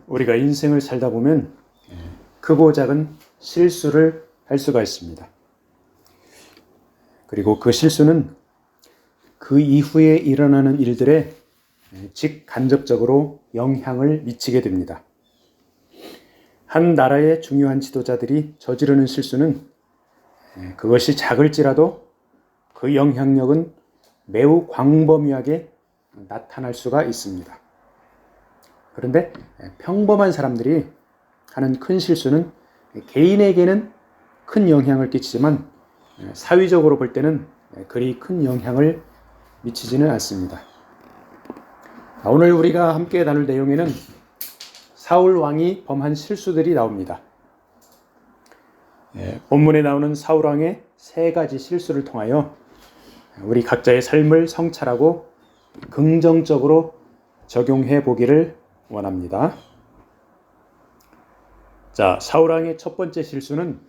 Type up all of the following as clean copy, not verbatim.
우리가 인생을 살다 보면 크고 작은 실수를 할 수가 있습니다. 그리고 그 실수는 그 이후에 일어나는 일들에 직간접적으로 영향을 미치게 됩니다. 한 나라의 중요한 지도자들이 저지르는 실수는 그것이 작을지라도 그 영향력은 매우 광범위하게 나타날 수가 있습니다. 그런데 평범한 사람들이 하는 큰 실수는 개인에게는 큰 영향을 끼치지만 사회적으로 볼 때는 그리 큰 영향을 미치지는 않습니다. 오늘 우리가 함께 나눌 내용에는 사울 왕이 범한 실수들이 나옵니다. 본문에 나오는 사울 왕의 세 가지 실수를 통하여 우리 각자의 삶을 성찰하고 긍정적으로 적용해 보기를 원합니다. 자, 사울 왕의 첫 번째 실수는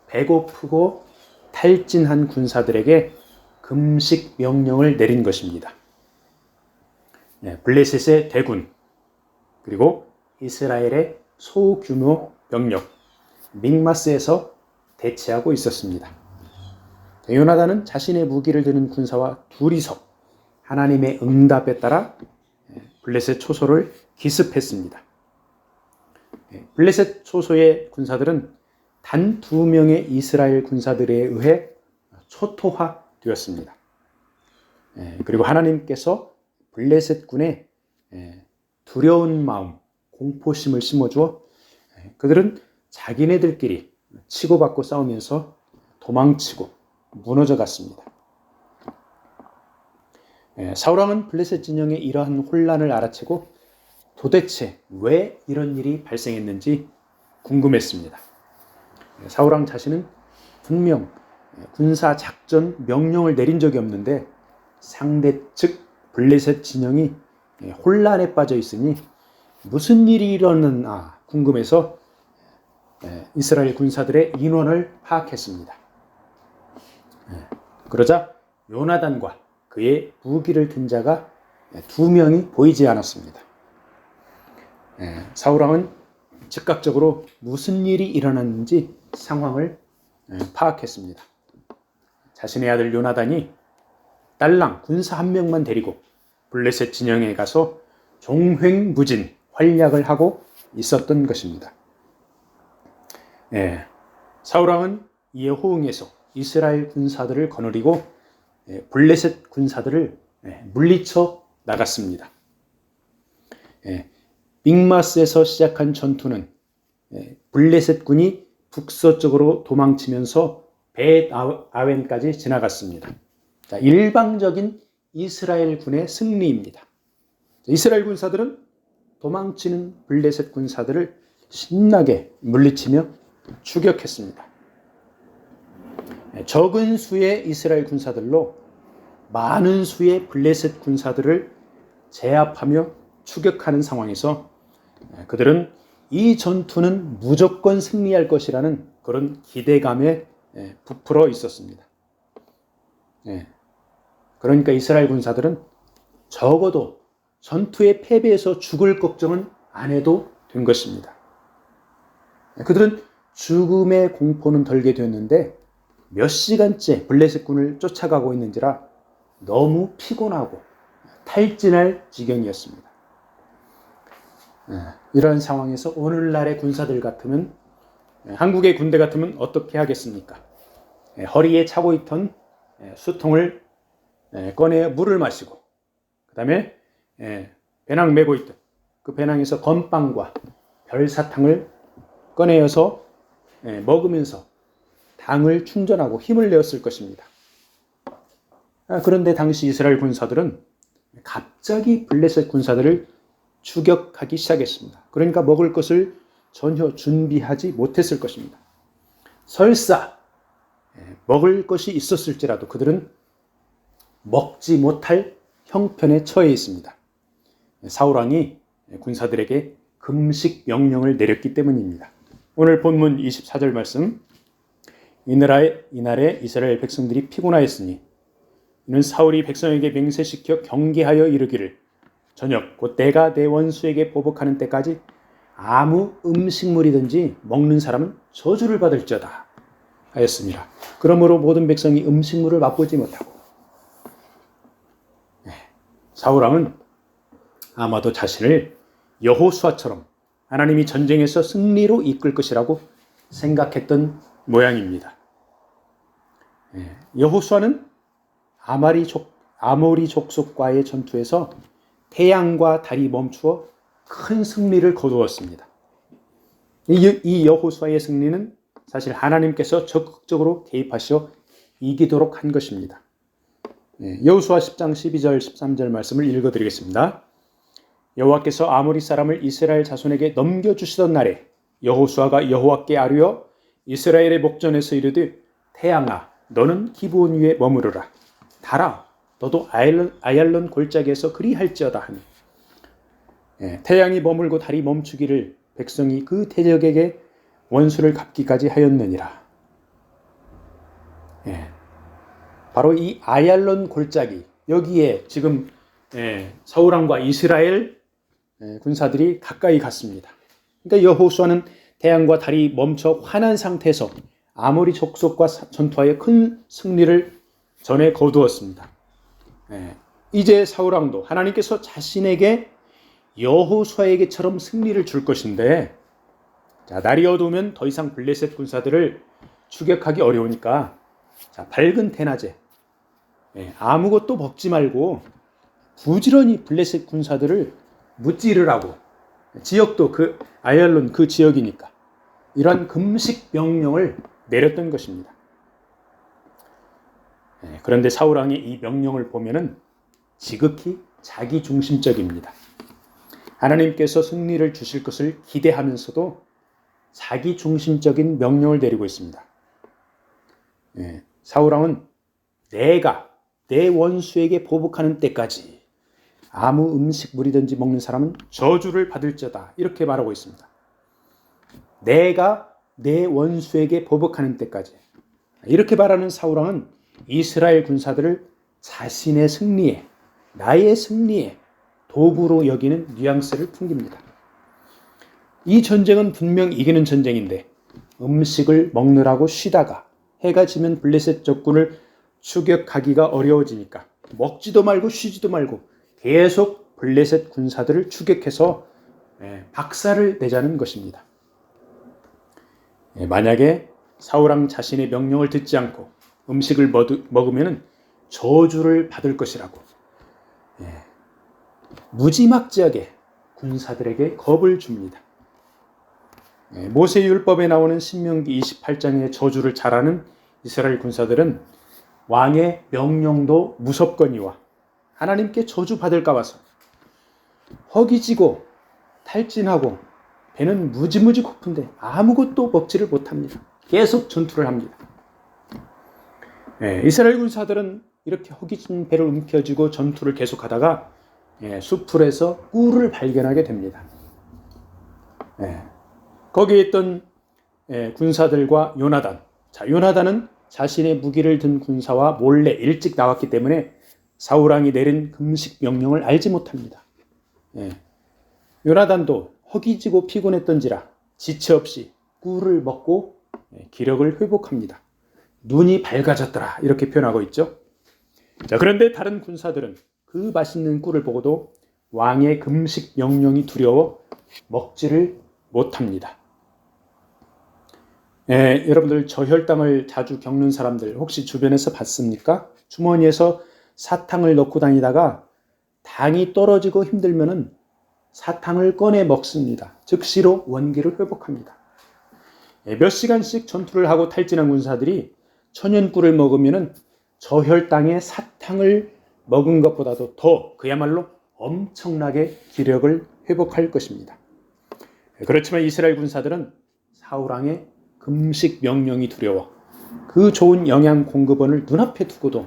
배고프고 탈진한 군사들에게 금식 명령을 내린 것입니다. 블레셋의 대군, 그리고 이스라엘의 소규모 병력 믹마스에서 대치하고 있었습니다. 요나단은 자신의 무기를 드는 군사와 둘이서 하나님의 응답에 따라 블레셋 초소를 기습했습니다. 블레셋 초소의 군사들은 단 2명의 이스라엘 군사들에 의해 초토화되었습니다. 그리고 하나님께서 블레셋 군에 두려운 마음, 공포심을 심어주어 그들은 자기네들끼리 치고받고 싸우면서 도망치고 무너져 갔습니다. 사울왕은 블레셋 진영의 이러한 혼란을 알아채고 도대체 왜 이런 일이 발생했는지 궁금했습니다. 사울왕 자신은 분명 군사 작전 명령을 내린 적이 없는데 상대 측 블레셋 진영이 혼란에 빠져 있으니 무슨 일이 일어났나 궁금해서 이스라엘 군사들의 인원을 파악했습니다. 그러자 요나단과 그의 무기를 든 자가 2명이 보이지 않았습니다. 사울왕은 즉각적으로 무슨 일이 일어났는지 상황을 파악했습니다. 자신의 아들 요나단이 딸랑 군사 1명만 데리고 블레셋 진영에 가서 종횡무진 활약을 하고 있었던 것입니다. 사울왕은 이에 호응해서 이스라엘 군사들을 거느리고 블레셋 군사들을 물리쳐 나갔습니다. 믹마스에서 시작한 전투는 블레셋 군이 북서쪽으로 도망치면서 벳 아웬까지 지나갔습니다. 자, 일방적인 이스라엘 군의 승리입니다. 이스라엘 군사들은 도망치는 블레셋 군사들을 신나게 물리치며 추격했습니다. 적은 수의 이스라엘 군사들로 많은 수의 블레셋 군사들을 제압하며 추격하는 상황에서 그들은 이 전투는 무조건 승리할 것이라는 그런 기대감에 부풀어 있었습니다. 그러니까 이스라엘 군사들은 적어도 전투의 패배에서 죽을 걱정은 안 해도 된 것입니다. 그들은 죽음의 공포는 덜게 되었는데 몇 시간째 블레셋 군을 쫓아가고 있는지라 너무 피곤하고 탈진할 지경이었습니다. 이런 상황에서 오늘날의 군사들 같으면, 한국의 군대 같으면 어떻게 하겠습니까? 허리에 차고 있던 수통을 꺼내 물을 마시고, 그 다음에 배낭 메고 있던 그 배낭에서 건빵과 별사탕을 꺼내어서 먹으면서 당을 충전하고 힘을 내었을 것입니다. 그런데 당시 이스라엘 군사들은 갑자기 블레셋 군사들을 추격하기 시작했습니다. 그러니까 먹을 것을 전혀 준비하지 못했을 것입니다. 설사 먹을 것이 있었을지라도 그들은 먹지 못할 형편에 처해 있습니다. 사울왕이 군사들에게 금식 명령을 내렸기 때문입니다. 오늘 본문 24절 말씀, 이날에 이스라엘 백성들이 피곤하였으니 이는 사울이 백성에게 맹세시켜 경계하여 이르기를 저녁 곧 내가 내 원수에게 보복하는 때까지 아무 음식물이든지 먹는 사람은 저주를 받을지어다 하였습니다. 그러므로 모든 백성이 음식물을 맛보지 못하고 사울왕은 아마도 자신을 여호수아처럼 하나님이 전쟁에서 승리로 이끌 것이라고 생각했던 모양입니다. 여호수아는 아모리 족속과의 전투에서 태양과 달이 멈추어 큰 승리를 거두었습니다. 이 여호수아의 승리는 사실 하나님께서 적극적으로 개입하시어 이기도록 한 것입니다. 여호수아 10장 12절 13절 말씀을 읽어드리겠습니다. 여호와께서 아모리 사람을 이스라엘 자손에게 넘겨주시던 날에 여호수아가 여호와께 아뢰어 이스라엘의 목전에서 이르되 태양아 너는 기브온 위에 머무르라. 달아 너도 아얄론 골짜기에서 그리할지어다 하니 태양이 머물고 달이 멈추기를 백성이 그 대적에게 원수를 갚기까지 하였느니라. 바로 이 아얄론 골짜기 여기에 지금 사울왕과 이스라엘 군사들이 가까이 갔습니다. 그러니까 여호수아는 태양과 달이 멈춰 환한 상태에서 아모리 족속과 전투하여 큰 승리를 전에 거두었습니다. 이제 사울왕도 하나님께서 자신에게 여호수아에게처럼 승리를 줄 것인데 날이 어두우면 더 이상 블레셋 군사들을 추격하기 어려우니까 밝은 대낮에 아무것도 먹지 말고 부지런히 블레셋 군사들을 무찌르라고 지역도 그 아얄론 그 지역이니까 이런 금식 명령을 내렸던 것입니다. 그런데 사울왕이 이 명령을 보면은 지극히 자기중심적입니다. 하나님께서 승리를 주실 것을 기대하면서도 자기중심적인 명령을 내리고 있습니다. 사울왕은 내가 내 원수에게 보복하는 때까지 아무 음식물이든지 먹는 사람은 저주를 받을지어다 이렇게 말하고 있습니다. 내가 내 원수에게 보복하는 때까지 이렇게 말하는 사울왕은 이스라엘 군사들을 자신의 승리에 나의 승리에 도구로 여기는 뉘앙스를 풍깁니다. 이 전쟁은 분명 이기는 전쟁인데 음식을 먹느라고 쉬다가 해가 지면 블레셋 적군을 추격하기가 어려워지니까 먹지도 말고 쉬지도 말고 계속 블레셋 군사들을 추격해서 박살을 내자는 것입니다. 만약에 사울왕 자신의 명령을 듣지 않고 음식을 먹으면 저주를 받을 것이라고 무지막지하게 군사들에게 겁을 줍니다. 모세율법에 나오는 신명기 28장의 저주를 잘 아는 이스라엘 군사들은 왕의 명령도 무섭거니와 하나님께 저주받을까 봐서 허기지고 탈진하고 배는 무지무지 고픈데 아무것도 먹지를 못합니다. 계속 전투를 합니다. 이스라엘 군사들은 이렇게 허기진 배를 움켜쥐고 전투를 계속하다가 수풀에서 꿀을 발견하게 됩니다. 거기에 있던 군사들과 요나단. 요나단은 자신의 무기를 든 군사와 몰래 일찍 나왔기 때문에 사울왕이 내린 금식 명령을 알지 못합니다. 요나단도 허기지고 피곤했던지라 지체 없이 꿀을 먹고 기력을 회복합니다. 눈이 밝아졌더라 이렇게 표현하고 있죠. 그런데 다른 군사들은 그 맛있는 꿀을 보고도 왕의 금식 명령이 두려워 먹지를 못합니다. 여러분들 저혈당을 자주 겪는 사람들 혹시 주변에서 봤습니까? 주머니에서 사탕을 넣고 다니다가 당이 떨어지고 힘들면은 사탕을 꺼내 먹습니다. 즉시로 원기를 회복합니다. 몇 시간씩 전투를 하고 탈진한 군사들이 천연꿀을 먹으면은 저혈당의 사탕을 먹은 것보다도 더 그야말로 엄청나게 기력을 회복할 것입니다. 그렇지만 이스라엘 군사들은 사울왕의 금식 명령이 두려워 그 좋은 영양 공급원을 눈앞에 두고도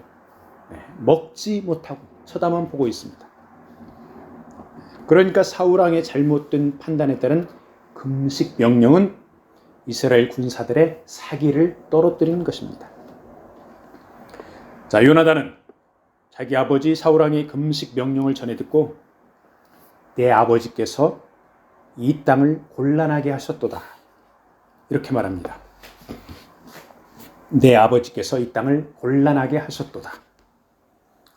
먹지 못하고 쳐다만 보고 있습니다. 그러니까 사울왕의 잘못된 판단에 따른 금식 명령은 이스라엘 군사들의 사기를 떨어뜨린 것입니다. 요나단은 자기 아버지 사울왕의 금식 명령을 전해 듣고 내 아버지께서 이 땅을 곤란하게 하셨도다. 이렇게 말합니다. 내 아버지께서 이 땅을 곤란하게 하셨도다.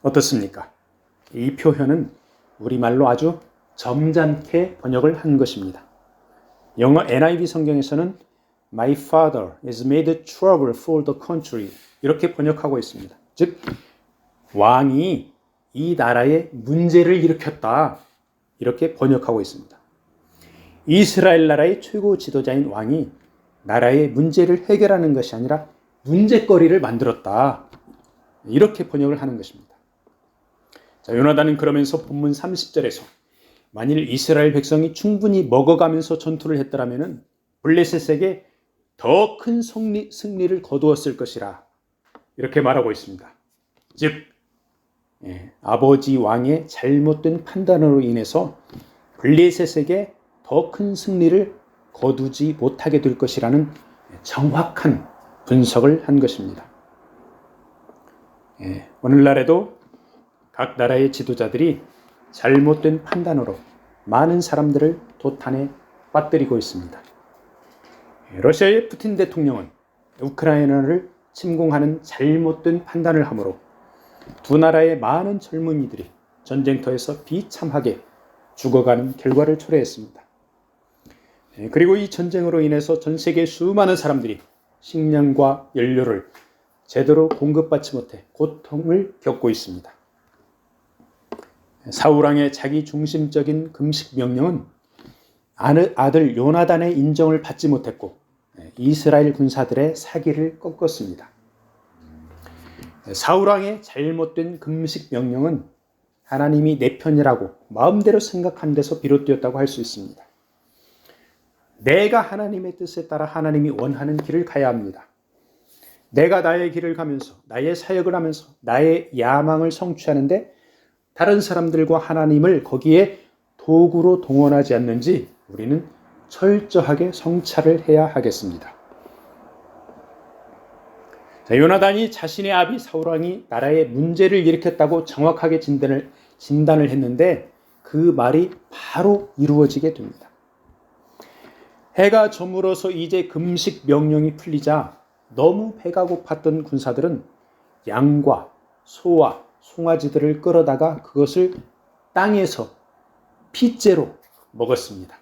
어떻습니까? 이 표현은 우리말로 아주 점잖게 번역을 한 것입니다. 영어 NIV 성경에서는 My father has made trouble for the country 이렇게 번역하고 있습니다. 즉 왕이 이 나라에 문제를 일으켰다 이렇게 번역하고 있습니다. 이스라엘 나라의 최고 지도자인 왕이 나라의 문제를 해결하는 것이 아니라 문제거리를 만들었다 이렇게 번역을 하는 것입니다. 자, 요나단은 그러면서 본문 30절에서 만일 이스라엘 백성이 충분히 먹어가면서 전투를 했더라면 블레셋에게 더 큰 승리를 거두었을 것이라 이렇게 말하고 있습니다. 즉 아버지 왕의 잘못된 판단으로 인해서 블레셋에게 더 큰 승리를 거두지 못하게 될 것이라는 정확한 분석을 한 것입니다. 오늘날에도 각 나라의 지도자들이 잘못된 판단으로 많은 사람들을 도탄에 빠뜨리고 있습니다. 러시아의 푸틴 대통령은 우크라이나를 침공하는 잘못된 판단을 하므로 두 나라의 많은 젊은이들이 전쟁터에서 비참하게 죽어가는 결과를 초래했습니다. 그리고 이 전쟁으로 인해서 전 세계 수많은 사람들이 식량과 연료를 제대로 공급받지 못해 고통을 겪고 있습니다. 사울왕의 자기 중심적인 금식 명령은 아들 요나단의 인정을 받지 못했고 이스라엘 군사들의 사기를 꺾었습니다. 사울왕의 잘못된 금식 명령은 하나님이 내 편이라고 마음대로 생각한 데서 비롯되었다고 할 수 있습니다. 내가 하나님의 뜻에 따라 하나님이 원하는 길을 가야 합니다. 내가 나의 길을 가면서 나의 사역을 하면서 나의 야망을 성취하는데 다른 사람들과 하나님을 거기에 도구로 동원하지 않는지 우리는 철저하게 성찰을 해야 하겠습니다. 자, 요나단이 자신의 아비 사울왕이 나라에 문제를 일으켰다고 정확하게 진단을 했는데 그 말이 바로 이루어지게 됩니다. 해가 저물어서 이제 금식 명령이 풀리자 너무 배가 고팠던 군사들은 양과 소와 송아지들을 끌어다가 그것을 땅에서 핏째로 먹었습니다.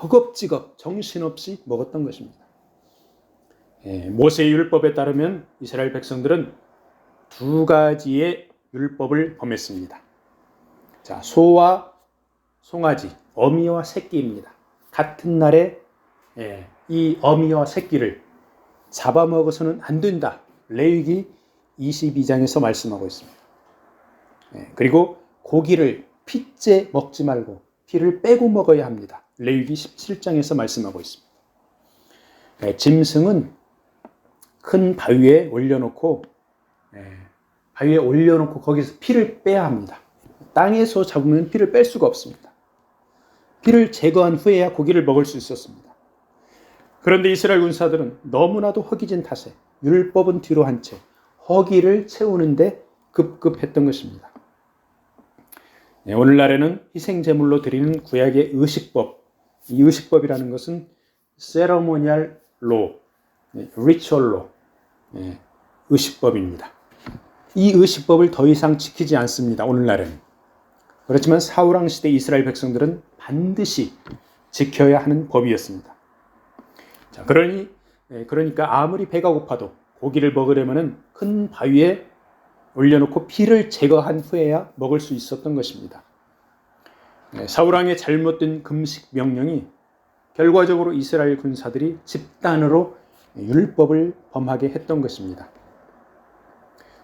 허겁지겁 정신없이 먹었던 것입니다. 모세의 율법에 따르면 이스라엘 백성들은 두 가지의 율법을 범했습니다. 자, 소와 송아지, 어미와 새끼입니다. 같은 날에 이 어미와 새끼를 잡아먹어서는 안 된다. 레위기 22장에서 말씀하고 있습니다. 그리고 고기를 핏째 먹지 말고 피를 빼고 먹어야 합니다. 레위기 17장에서 말씀하고 있습니다. 짐승은 큰 바위에 올려놓고 거기서 피를 빼야 합니다. 땅에서 잡으면 피를 뺄 수가 없습니다. 피를 제거한 후에야 고기를 먹을 수 있었습니다. 그런데 이스라엘 군사들은 너무나도 허기진 탓에 율법은 뒤로 한 채 허기를 채우는데 급급했던 것입니다. 오늘날에는 희생제물로 드리는 구약의 의식법, 이 의식법이라는 것은 세러모니얼 로, 리추얼 로, 의식법입니다. 이 의식법을 더 이상 지키지 않습니다. 오늘날에는. 그렇지만 사울왕 시대 이스라엘 백성들은 반드시 지켜야 하는 법이었습니다. 자, 그러니까 아무리 배가 고파도 고기를 먹으려면 큰 바위에 올려놓고 피를 제거한 후에야 먹을 수 있었던 것입니다. 사울왕의 잘못된 금식 명령이 결과적으로 이스라엘 군사들이 집단으로 율법을 범하게 했던 것입니다.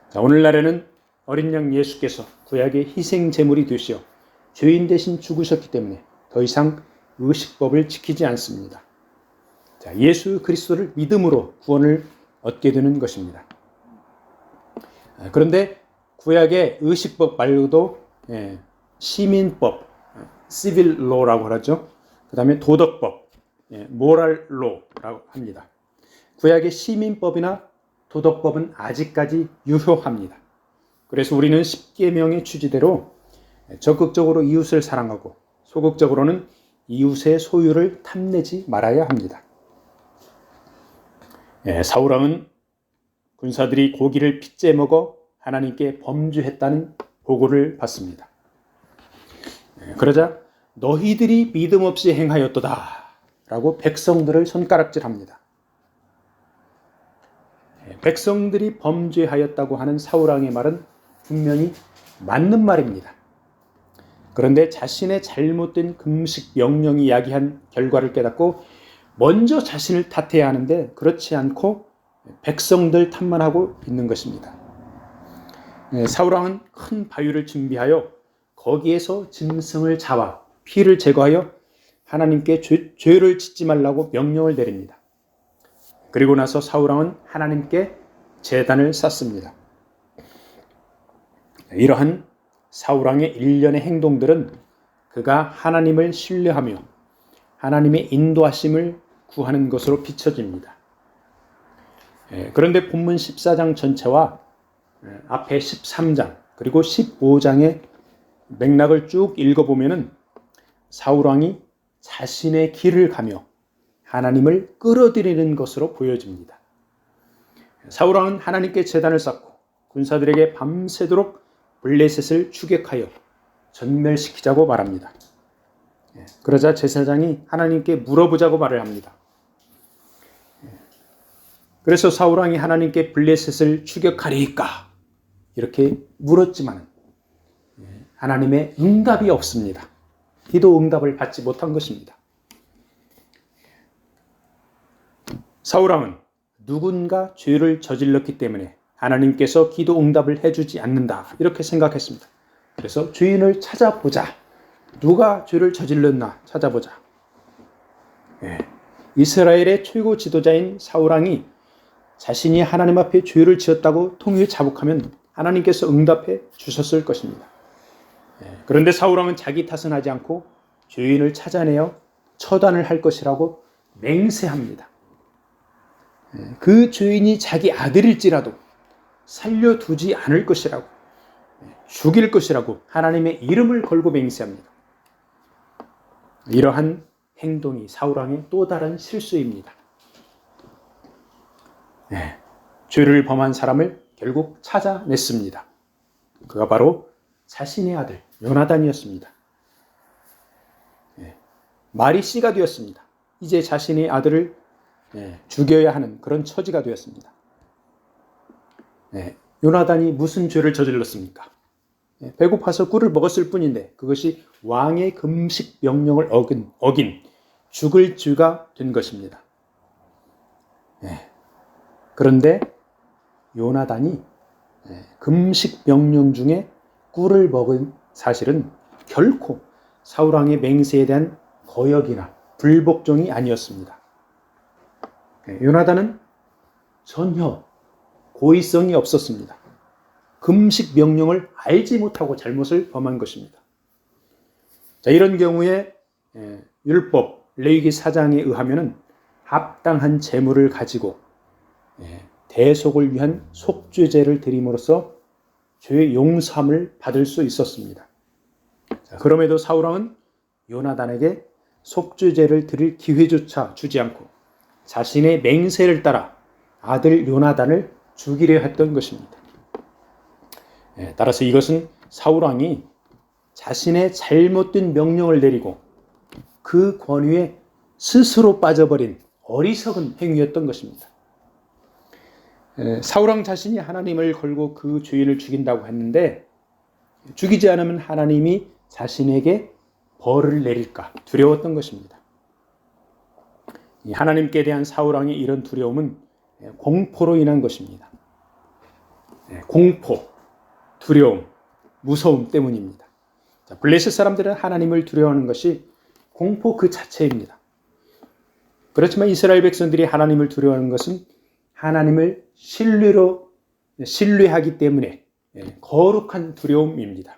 자, 오늘날에는 어린 양 예수께서 구약의 희생 제물이 되시어 죄인 대신 죽으셨기 때문에 더 이상 의식법을 지키지 않습니다. 자, 예수 그리스도를 믿음으로 구원을 얻게 되는 것입니다. 그런데 구약의 의식법 말고도 시민법, civil law라고 하죠. 그 다음에 도덕법, moral law라고 합니다. 구약의 시민법이나 도덕법은 아직까지 유효합니다. 그래서 우리는 십계명의 취지대로 적극적으로 이웃을 사랑하고 소극적으로는 이웃의 소유를 탐내지 말아야 합니다. 사울왕은 군사들이 고기를 핏째 먹어 하나님께 범죄했다는 보고를 받습니다. 그러자 너희들이 믿음 없이 행하였도다 라고 백성들을 손가락질합니다. 백성들이 범죄하였다고 하는 사울왕의 말은 분명히 맞는 말입니다. 그런데 자신의 잘못된 금식 명령이 야기한 결과를 깨닫고 먼저 자신을 탓해야 하는데 그렇지 않고 백성들 탓만 하고 있는 것입니다. 사울왕은 큰 바위를 준비하여 거기에서 짐승을 잡아 피를 제거하여 하나님께 죄를 짓지 말라고 명령을 내립니다. 그리고 나서 사울왕은 하나님께 제단을 쌓습니다. 이러한 사울왕의 일련의 행동들은 그가 하나님을 신뢰하며 하나님의 인도하심을 구하는 것으로 비춰집니다. 그런데 본문 14장 전체와 앞에 13장 그리고 15장의 맥락을 쭉 읽어보면 사울왕이 자신의 길을 가며 하나님을 끌어들이는 것으로 보여집니다. 사울왕은 하나님께 제단을 쌓고 군사들에게 밤새도록 블레셋을 추격하여 전멸시키자고 말합니다. 그러자 제사장이 하나님께 물어보자고 말을 합니다. 그래서 사울왕이 하나님께 블레셋을 추격하리이까 이렇게 물었지만 하나님의 응답이 없습니다. 기도 응답을 받지 못한 것입니다. 사울왕은 누군가 죄를 저질렀기 때문에 하나님께서 기도 응답을 해주지 않는다 이렇게 생각했습니다. 그래서 죄인을 찾아보자. 누가 죄를 저질렀나 찾아보자. 이스라엘의 최고 지도자인 사울왕이 자신이 하나님 앞에 죄를 지었다고 통일에 자복하면 하나님께서 응답해 주셨을 것입니다. 그런데 사울왕은 자기 탓은 하지 않고 죄인을 찾아내어 처단을 할 것이라고 맹세합니다. 그 죄인이 자기 아들일지라도 살려두지 않을 것이라고, 죽일 것이라고 하나님의 이름을 걸고 맹세합니다. 이러한 행동이 사울왕의 또 다른 실수입니다. 죄를 범한 사람을 결국 찾아냈습니다. 그가 바로 자신의 아들 요나단이었습니다. 말이 씨가 되었습니다. 이제 자신의 아들을 죽여야 하는 그런 처지가 되었습니다. 요나단이 무슨 죄를 저질렀습니까? 배고파서 꿀을 먹었을 뿐인데 그것이 왕의 금식 명령을 어긴 죽을 죄가 된 것입니다. 그런데 요나단이 금식 명령 중에 꿀을 먹은 사실은 결코 사울왕의 맹세에 대한 거역이나 불복종이 아니었습니다. 요나단은 전혀 고의성이 없었습니다. 금식 명령을 알지 못하고 잘못을 범한 것입니다. 자, 이런 경우에 율법 레위기 4장에 의하면 합당한 재물을 가지고 대속을 위한 속죄제를 드림으로써 죄 용서함을 받을 수 있었습니다. 자, 그럼에도 사울왕은 요나단에게 속죄제를 드릴 기회조차 주지 않고 자신의 맹세를 따라 아들 요나단을 죽이려 했던 것입니다. 따라서 이것은 사울왕이 자신의 잘못된 명령을 내리고 그 권위에 스스로 빠져버린 어리석은 행위였던 것입니다. 사울왕 자신이 하나님을 걸고 그 죄인을 죽인다고 했는데 죽이지 않으면 하나님이 자신에게 벌을 내릴까 두려웠던 것입니다. 하나님께 대한 사울왕의 이런 두려움은 공포로 인한 것입니다. 공포, 두려움, 무서움 때문입니다. 블레셋 사람들은 하나님을 두려워하는 것이 공포 그 자체입니다. 그렇지만 이스라엘 백성들이 하나님을 두려워하는 것은 하나님을 신뢰하기 때문에 거룩한 두려움입니다.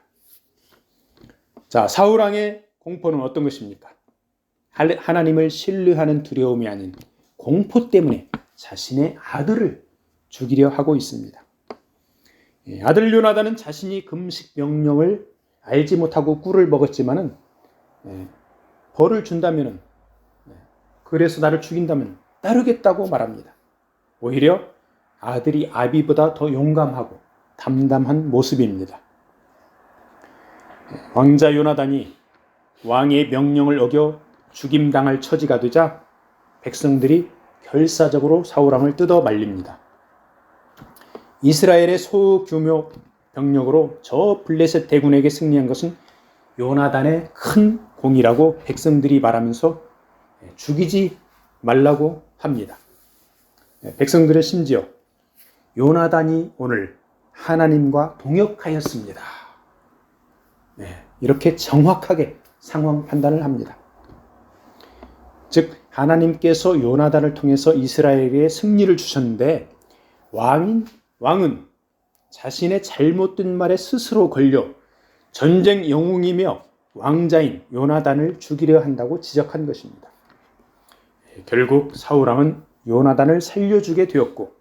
자, 사울왕의 공포는 어떤 것입니까? 하나님을 신뢰하는 두려움이 아닌 공포 때문에 자신의 아들을 죽이려 하고 있습니다. 아들 요나단은 자신이 금식 명령을 알지 못하고 꿀을 먹었지만은 벌을 준다면은 그래서 나를 죽인다면 따르겠다고 말합니다. 오히려 아들이 아비보다 더 용감하고 담담한 모습입니다. 왕자 요나단이 왕의 명령을 어겨 죽임당할 처지가 되자 백성들이 결사적으로 사울왕을 뜯어 말립니다. 이스라엘의 소규모 병력으로 저 블레셋 대군에게 승리한 것은 요나단의 큰 공이라고 백성들이 말하면서 죽이지 말라고 합니다. 백성들은 심지어 요나단이 오늘 하나님과 동역하였습니다. 이렇게 정확하게 상황 판단을 합니다. 즉 하나님께서 요나단을 통해서 이스라엘에 승리를 주셨는데 왕은 자신의 잘못된 말에 스스로 걸려 전쟁 영웅이며 왕자인 요나단을 죽이려 한다고 지적한 것입니다. 결국 사울왕은 요나단을 살려주게 되었고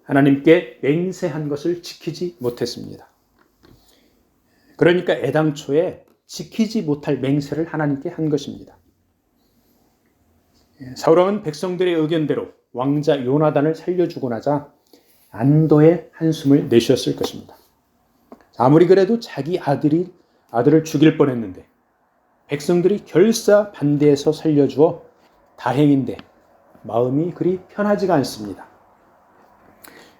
하나님께 맹세한 것을 지키지 못했습니다. 그러니까 애당초에 지키지 못할 맹세를 하나님께 한 것입니다. 사울왕은 백성들의 의견대로 왕자 요나단을 살려주고 나자 안도의 한숨을 내쉬었을 것입니다. 아무리 그래도 자기 아들을 죽일 뻔했는데 백성들이 결사 반대해서 살려주어 다행인데 마음이 그리 편하지가 않습니다.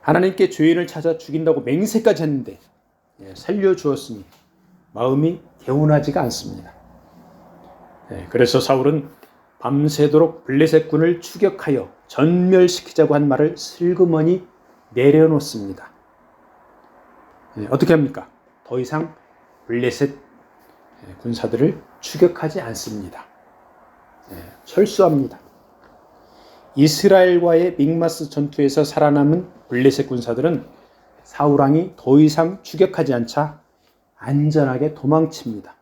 하나님께 죄인을 찾아 죽인다고 맹세까지 했는데 살려주었으니 마음이 개운하지가 않습니다. 그래서 사울은 밤새도록 블레셋군을 추격하여 전멸시키자고 한 말을 슬그머니 내려놓습니다. 어떻게 합니까? 더 이상 블레셋 군사들을 추격하지 않습니다. 철수합니다. 이스라엘과의 믹마스 전투에서 살아남은 블레셋 군사들은 사울왕이 더 이상 추격하지 않자 안전하게 도망칩니다.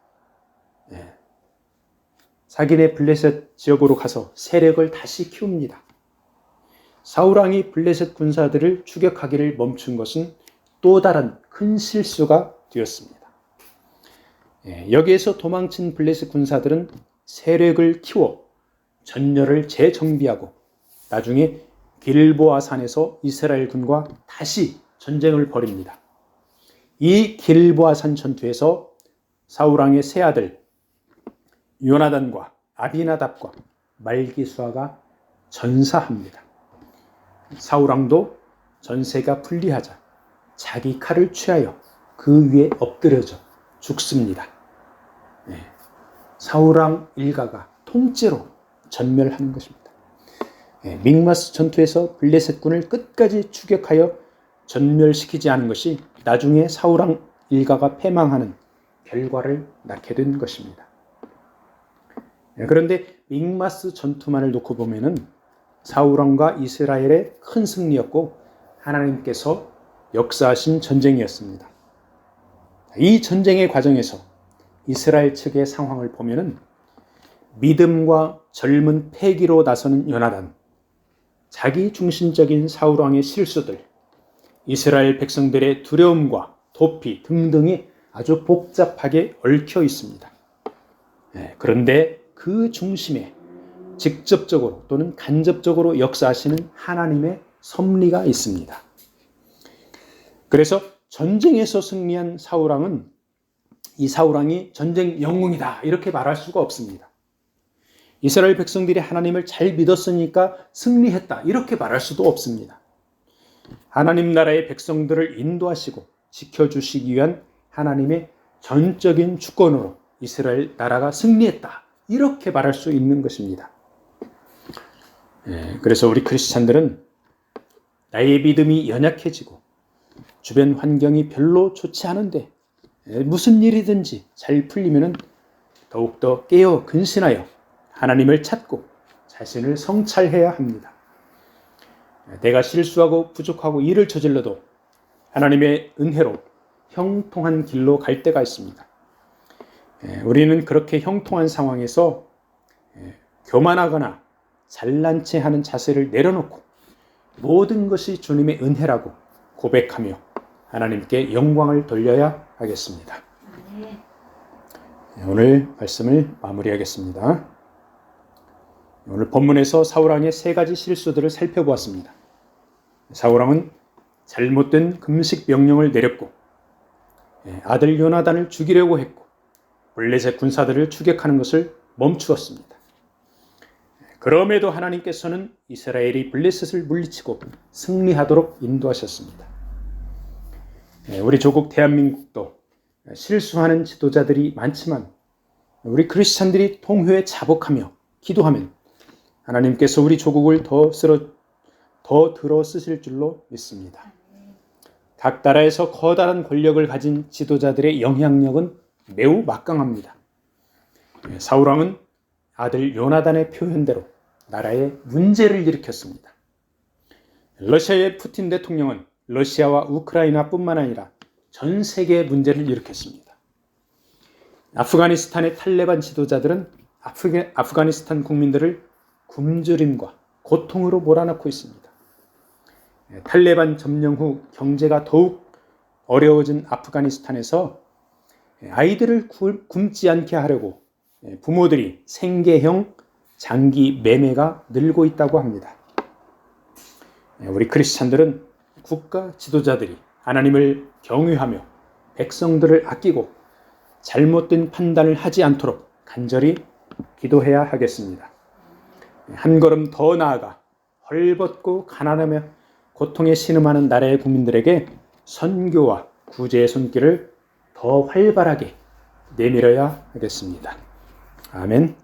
자기네 블레셋 지역으로 가서 세력을 다시 키웁니다. 사울왕이 블레셋 군사들을 추격하기를 멈춘 것은 또 다른 큰 실수가 되었습니다. 여기에서 도망친 블레셋 군사들은 세력을 키워 전열을 재정비하고 나중에 길보아 산에서 이스라엘 군과 다시 전쟁을 벌입니다. 이 길보아 산 전투에서 사울왕의 세 아들 요나단과 아비나답과 말기수아가 전사합니다. 사울왕도 전세가 불리하자 자기 칼을 취하여 그 위에 엎드려져 죽습니다. 사울왕 일가가 통째로 전멸하는 것입니다. 믹마스 전투에서 블레셋군을 끝까지 추격하여 전멸시키지 않은 것이 나중에 사울왕 일가가 패망하는 결과를 낳게 된 것입니다. 그런데 믹마스 전투만을 놓고 보면은 사울왕과 이스라엘의 큰 승리였고 하나님께서 역사하신 전쟁이었습니다. 이 전쟁의 과정에서 이스라엘 측의 상황을 보면은 믿음과 젊은 패기로 나서는 요나단, 자기 중심적인 사울왕의 실수들, 이스라엘 백성들의 두려움과 도피 등등이 아주 복잡하게 얽혀 있습니다. 그런데 그 중심에 직접적으로 또는 간접적으로 역사하시는 하나님의 섭리가 있습니다. 그래서 전쟁에서 승리한 사울왕은 이 사울왕이 전쟁 영웅이다 이렇게 말할 수가 없습니다. 이스라엘 백성들이 하나님을 잘 믿었으니까 승리했다 이렇게 말할 수도 없습니다. 하나님 나라의 백성들을 인도하시고 지켜주시기 위한 하나님의 전적인 주권으로 이스라엘 나라가 승리했다 이렇게 말할 수 있는 것입니다. 그래서 우리 크리스찬들은 나의 믿음이 연약해지고 주변 환경이 별로 좋지 않은데 무슨 일이든지 잘 풀리면 더욱더 깨어 근신하여 하나님을 찾고 자신을 성찰해야 합니다. 내가 실수하고 부족하고 일을 저질러도 하나님의 은혜로 형통한 길로 갈 때가 있습니다. 우리는 그렇게 형통한 상황에서 교만하거나 잘난 체 하는 자세를 내려놓고 모든 것이 주님의 은혜라고 고백하며 하나님께 영광을 돌려야 하겠습니다. 오늘 말씀을 마무리하겠습니다. 오늘 본문에서 사울왕의 세 가지 실수들을 살펴보았습니다. 사울왕은 잘못된 금식 명령을 내렸고, 아들 요나단을 죽이려고 했고, 블레셋 군사들을 추격하는 것을 멈추었습니다. 그럼에도 하나님께서는 이스라엘이 블레셋을 물리치고 승리하도록 인도하셨습니다. 우리 조국 대한민국도 실수하는 지도자들이 많지만 우리 크리스찬들이 통회에 자복하며 기도하면 하나님께서 우리 조국을 더 들어 쓰실 줄로 믿습니다. 각 나라에서 커다란 권력을 가진 지도자들의 영향력은 매우 막강합니다. 사울왕은 아들 요나단의 표현대로 나라에 문제를 일으켰습니다. 러시아의 푸틴 대통령은 러시아와 우크라이나뿐만 아니라 전 세계의 문제를 일으켰습니다. 아프가니스탄의 탈레반 지도자들은 아프가니스탄 국민들을 굶주림과 고통으로 몰아넣고 있습니다. 탈레반 점령 후 경제가 더욱 어려워진 아프가니스탄에서 아이들을 굶지 않게 하려고 부모들이 생계형 장기 매매가 늘고 있다고 합니다. 우리 크리스찬들은 국가 지도자들이 하나님을 경외하며 백성들을 아끼고 잘못된 판단을 하지 않도록 간절히 기도해야 하겠습니다. 한 걸음 더 나아가 헐벗고 가난하며 고통에 신음하는 나라의 국민들에게 선교와 구제의 손길을 더 활발하게 내밀어야 하겠습니다. 아멘.